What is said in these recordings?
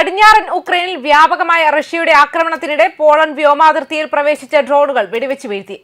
പടിഞ്ഞാറൻ ഉക്രൈനിൽ വ്യാപകമായ റഷ്യയുടെ ആക്രമണത്തിനിടെ പോളണ്ട് വ്യോമാതിർത്തിയിൽ പ്രവേശിച്ച ഡ്രോണുകൾ വെടിവെച്ച് വീഴ്ത്തി.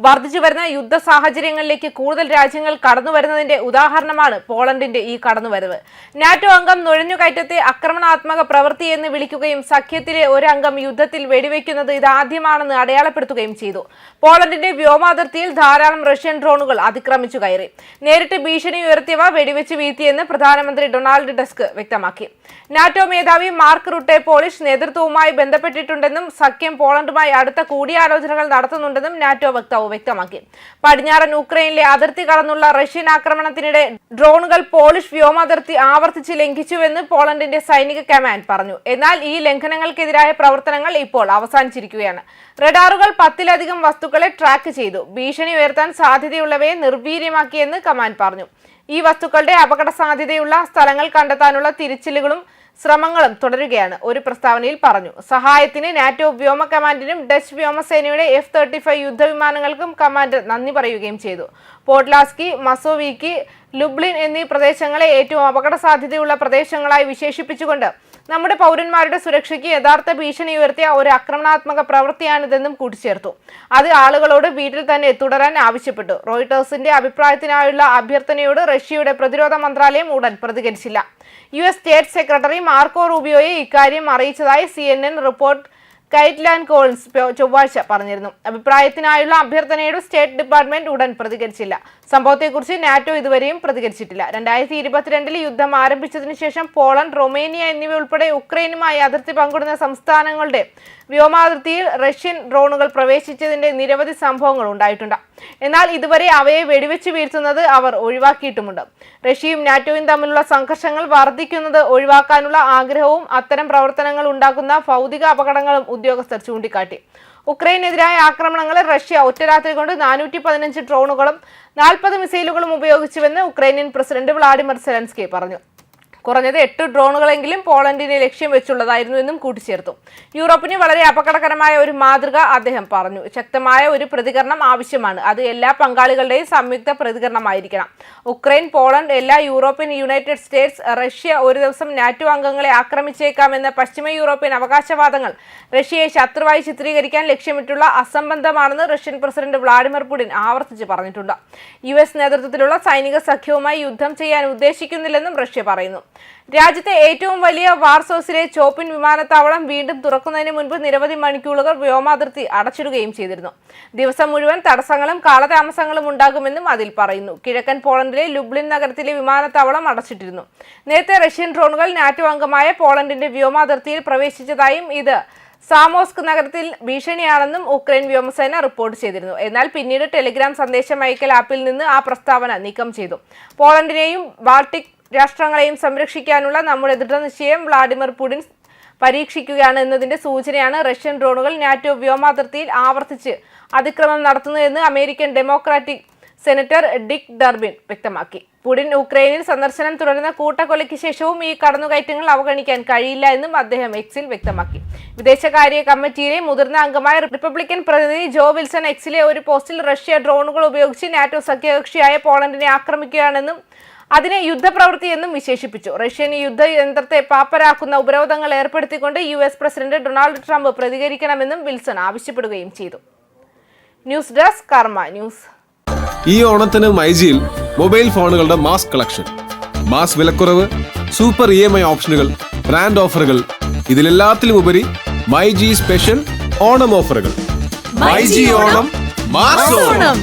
വർദ്ധിച്ചുവരുന്ന യുദ്ധ സാഹചര്യങ്ങളിലേക്ക് കൂടുതൽ രാജ്യങ്ങൾ കടന്നുവരുന്നതിന്റെ ഉദാഹരണമാണ് പോളണ്ടിന്റെ ഈ കടന്നുവരവ്. നാറ്റോ അംഗം നുഴഞ്ഞുകയറ്റത്തെ ആക്രമണാത്മക പ്രവൃത്തി എന്ന് വിളിക്കുകയും സഖ്യത്തിലെ ഒരംഗം യുദ്ധത്തിൽ വെടിവെക്കുന്നത് ഇതാദ്യമാണെന്ന് അടയാളപ്പെടുത്തുകയും ചെയ്തു. പോളണ്ടിന്റെ വ്യോമാതിർത്തിയിൽ ധാരാളം റഷ്യൻ ഡ്രോണുകൾ അതിക്രമിച്ചു കയറി. നേരിട്ട് ഭീഷണി ഉയർത്തിയവ വെടിവെച്ച് വീഴ്ത്തിയെന്ന് പ്രധാനമന്ത്രി ഡൊണാൾഡ് ടസ്ക് വ്യക്തമാക്കി. നാറ്റോ മേധാവി മാർക്ക് റുട്ടെ പോളിഷ് നേതൃത്വവുമായി ബന്ധപ്പെട്ടിട്ടുണ്ടെന്നും സഖ്യം പോളണ്ടുമായി അടുത്ത കൂടിയാലോചനകൾ നടത്തുന്നുണ്ടെന്നും നാറ്റോ വക്താവ് വ്യക്തമാക്കി. പടിഞ്ഞാറൻ ഉക്രൈനിലെ അതിർത്തി കടന്നുള്ള റഷ്യൻ ആക്രമണത്തിനിടെ ഡ്രോണുകൾ പോളിഷ് വ്യോമാതിർത്തി ആവർത്തിച്ച് ലംഘിച്ചുവെന്ന് പോളണ്ടിന്റെ സൈനിക കമാൻഡ് പറഞ്ഞു. എന്നാൽ ഈ ലംഘനങ്ങൾക്കെതിരായ പ്രവർത്തനങ്ങൾ ഇപ്പോൾ അവസാനിച്ചിരിക്കുകയാണ്. റഡാറുകൾ 10-ലധികം വസ്തുക്കളെ ട്രാക്ക് ചെയ്തു. ഭീഷണി ഉയർത്താൻ സാധ്യതയുള്ളവയെ നിർവീര്യമാക്കിയെന്ന് കമാൻഡ് പറഞ്ഞു. ഈ വസ്തുക്കളുടെ അപകട സാധ്യതയുള്ള സ്ഥലങ്ങൾ കണ്ടെത്താനുള്ള തിരച്ചിലുകളും ശ്രമങ്ങളും തുടരുകയാണ്, ഒരു പ്രസ്താവനയിൽ പറഞ്ഞു. സഹായത്തിന് നാറ്റോ വ്യോമ കമാൻഡിനും ഡച്ച് വ്യോമസേനയുടെ F-35 യുദ്ധവിമാനങ്ങൾക്കും കമാൻഡർ നന്ദി പറയുകയും ചെയ്തു. പോഡ്ലാസ്കി, മസോവീക്കി, ലുബ്ലിൻ എന്നീ പ്രദേശങ്ങളെ ഏറ്റവും അപകട സാധ്യതയുള്ള പ്രദേശങ്ങളായി വിശേഷിപ്പിച്ചുകൊണ്ട് നമ്മുടെ പൗരന്മാരുടെ സുരക്ഷയ്ക്ക് യഥാർത്ഥ ഭീഷണി ഉയർത്തിയ ഒരു ആക്രമണാത്മക പ്രവൃത്തിയാണിതെന്നും കൂട്ടിച്ചേർത്തു. അത് ആളുകളോട് വീട്ടിൽ തന്നെ തുടരാൻ ആവശ്യപ്പെട്ടു. റോയിട്ടേഴ്സിന്റെ അഭിപ്രായത്തിനായുള്ള അഭ്യർത്ഥനയോട് റഷ്യയുടെ പ്രതിരോധ മന്ത്രാലയം ഉടൻ പ്രതികരിച്ചില്ല. US സ്റ്റേറ്റ് സെക്രട്ടറി മാർക്കോ റൂബിയോയെ ഇക്കാര്യം അറിയിച്ചതായി CNN റിപ്പോർട്ട് കൈറ്റ്ലാൻഡ് കോളിൻസ് ചൊവ്വാഴ്ച പറഞ്ഞിരുന്നു. അഭിപ്രായത്തിനായുള്ള അഭ്യർത്ഥനയോട് സ്റ്റേറ്റ് ഡിപ്പാർട്ട്മെന്റ് ഉടൻ പ്രതികരിച്ചില്ല. സംഭവത്തെക്കുറിച്ച് നാറ്റോ ഇതുവരെയും പ്രതികരിച്ചിട്ടില്ല. 2022 യുദ്ധം ആരംഭിച്ചതിനു ശേഷം പോളണ്ട്, റൊമേനിയ എന്നിവ ഉൾപ്പെടെ ഉക്രൈനുമായി അതിർത്തി പങ്കിടുന്ന സംസ്ഥാനങ്ങളുടെ വ്യോമാതിർത്തിയിൽ റഷ്യൻ ഡ്രോണുകൾ പ്രവേശിച്ചതിന്റെ നിരവധി സംഭവങ്ങൾ ഉണ്ടായിട്ടുണ്ട്. എന്നാൽ ഇതുവരെ അവയെ വെടിവെച്ച് വീഴ്ത്തുന്നത് അവർ ഒഴിവാക്കിയിട്ടുമുണ്ട്. റഷ്യയും നാറ്റോയും തമ്മിലുള്ള സംഘർഷങ്ങൾ വർദ്ധിക്കുന്നത് ഒഴിവാക്കാനുള്ള ആഗ്രഹവും അത്തരം പ്രവർത്തനങ്ങൾ ഉണ്ടാക്കുന്ന ഭൗതിക അപകടങ്ങളും ഉദ്യോഗസ്ഥർ ചൂണ്ടിക്കാട്ടി. ഉക്രൈനെതിരായ ആക്രമണങ്ങളിൽ റഷ്യ ഒറ്റ രാത്രി കൊണ്ട് 415 ഡ്രോണുകളും 40 മിസൈലുകളും ഉപയോഗിച്ചുവെന്ന് ഉക്രൈനിയൻ പ്രസിഡന്റ് വ്ളാഡിമിർ സെലൻസ്കി പറഞ്ഞു. കുറഞ്ഞത് 8 ഡ്രോണുകളെങ്കിലും പോളണ്ടിനെ ലക്ഷ്യം വെച്ചുള്ളതായിരുന്നു എന്നും കൂട്ടിച്ചേർത്തു. യൂറോപ്പിന് വളരെ അപകടകരമായ ഒരു മാതൃക അദ്ദേഹം പറഞ്ഞു. ശക്തമായ ഒരു പ്രതികരണം ആവശ്യമാണ്. അത് എല്ലാ പങ്കാളികളുടെയും സംയുക്ത പ്രതികരണമായിരിക്കണം. ഉക്രൈൻ, പോളണ്ട്, എല്ലാ യൂറോപ്യൻ യുണൈറ്റഡ് സ്റ്റേറ്റ്സ്, റഷ്യ ഒരു ദിവസം നാറ്റോ അംഗങ്ങളെ ആക്രമിച്ചേക്കാമെന്ന പശ്ചിമ യൂറോപ്യൻ അവകാശവാദങ്ങൾ റഷ്യയെ ശത്രുവായി ചിത്രീകരിക്കാൻ ലക്ഷ്യമിട്ടുള്ള അസംബന്ധമാണെന്ന് റഷ്യൻ പ്രസിഡന്റ് വ്ളാഡിമിർ പുടിൻ ആവർത്തിച്ച് പറഞ്ഞിട്ടുണ്ട്. US നേതൃത്വത്തിലുള്ള സൈനിക സഖ്യവുമായി യുദ്ധം ചെയ്യാൻ ഉദ്ദേശിക്കുന്നില്ലെന്നും റഷ്യ പറയുന്നു. രാജ്യത്തെ ഏറ്റവും വലിയ വാർസോസിലെ ചോപ്പിൻ വിമാനത്താവളം വീണ്ടും തുറക്കുന്നതിന് മുൻപ് നിരവധി മണിക്കൂറുകൾ വ്യോമാതിർത്തി അടച്ചിടുകയും ചെയ്തിരുന്നു. ദിവസം മുഴുവൻ തടസ്സങ്ങളും കാലതാമസങ്ങളും ഉണ്ടാകുമെന്നും അതിൽ പറയുന്നു. കിഴക്കൻ പോളണ്ടിലെ ലുബ്ലിൻ നഗരത്തിലെ വിമാനത്താവളം അടച്ചിട്ടിരുന്നു. നേരത്തെ റഷ്യൻ ഡ്രോണുകൾ നാറ്റോ അംഗമായ പോളണ്ടിന്റെ വ്യോമാതിർത്തിയിൽ പ്രവേശിച്ചതായും ഇത് സാമോസ്ക് നഗരത്തിൽ ഭീഷണിയാണെന്നും ഉക്രൈൻ വ്യോമസേന റിപ്പോർട്ട് ചെയ്തിരുന്നു. എന്നാൽ പിന്നീട് ടെലിഗ്രാം സന്ദേശം അയക്കൽ ആപ്പിൽ നിന്ന് ആ പ്രസ്താവന നീക്കം ചെയ്തു. പോളണ്ടിനെയും ബാൾട്ടിക് രാഷ്ട്രങ്ങളെയും സംരക്ഷിക്കാനുള്ള നമ്മുടെ ദൃഢനിശ്ചയം വ്ളാഡിമിർ പുടിൻ പരീക്ഷിക്കുകയാണ് എന്നതിന്റെ സൂചനയാണ് റഷ്യൻ ഡ്രോണുകൾ നാറ്റോ വ്യോമാതിർത്തിയിൽ ആവർത്തിച്ച് അതിക്രമം നടത്തുന്നതെന്ന് അമേരിക്കൻ ഡെമോക്രാറ്റിക് സെനറ്റർ ഡിക് ഡർബിൻ വ്യക്തമാക്കി. പുടിൻ ഉക്രൈനിൽ സന്ദർശനം തുടരുന്ന കൂട്ടക്കൊലയ്ക്ക് ശേഷവും ഈ കടന്നുകയറ്റങ്ങൾ അവഗണിക്കാൻ കഴിയില്ല എന്നും അദ്ദേഹം എക്സിൽ വ്യക്തമാക്കി. വിദേശകാര്യ കമ്മിറ്റിയിലെ മുതിർന്ന അംഗമായ റിപ്പബ്ലിക്കൻ പ്രതിനിധി ജോ വിൽസൺ എക്സിലെ ഒരു പോസ്റ്റിൽ റഷ്യ ഡ്രോണുകൾ ഉപയോഗിച്ച് നാറ്റോ സഖ്യകക്ഷിയായ പോളണ്ടിനെ ആക്രമിക്കുകയാണെന്നും അതിനെ യുദ്ധപ്രവൃത്തി എന്നും വിശേഷിപ്പിച്ചു. റഷ്യൻ യുദ്ധയന്ത്രത്തെ പാപ്പരാക്കുന്ന ഉപരോധങ്ങൾ ഏർപ്പെടുത്തിക്കൊണ്ട് US പ്രസിഡന്റ് ഡൊണാൾഡ് ട്രംപ് പ്രതികരിക്കണമെന്നും വിൽസൺ ആവശ്യപ്പെടുകയും ചെയ്തു. News desk Karma news. ഈ ഓണത്തിന് മൈജിയിൽ മൊബൈൽ ഫോണുകളുടെ മാസ് കളക്ഷൻ, മാസ് വിലക്കുറവ്, സൂപ്പർ EMI ഓപ്ഷനുകൾ, ബ്രാൻഡ് ഓഫറുകൾ, ഇതിലെല്ലാത്തിലും ഉപരി മൈജി സ്പെഷ്യൽ ഓണം ഓഫറുകൾ. മൈജി ഓണം മാസ് ഓണം.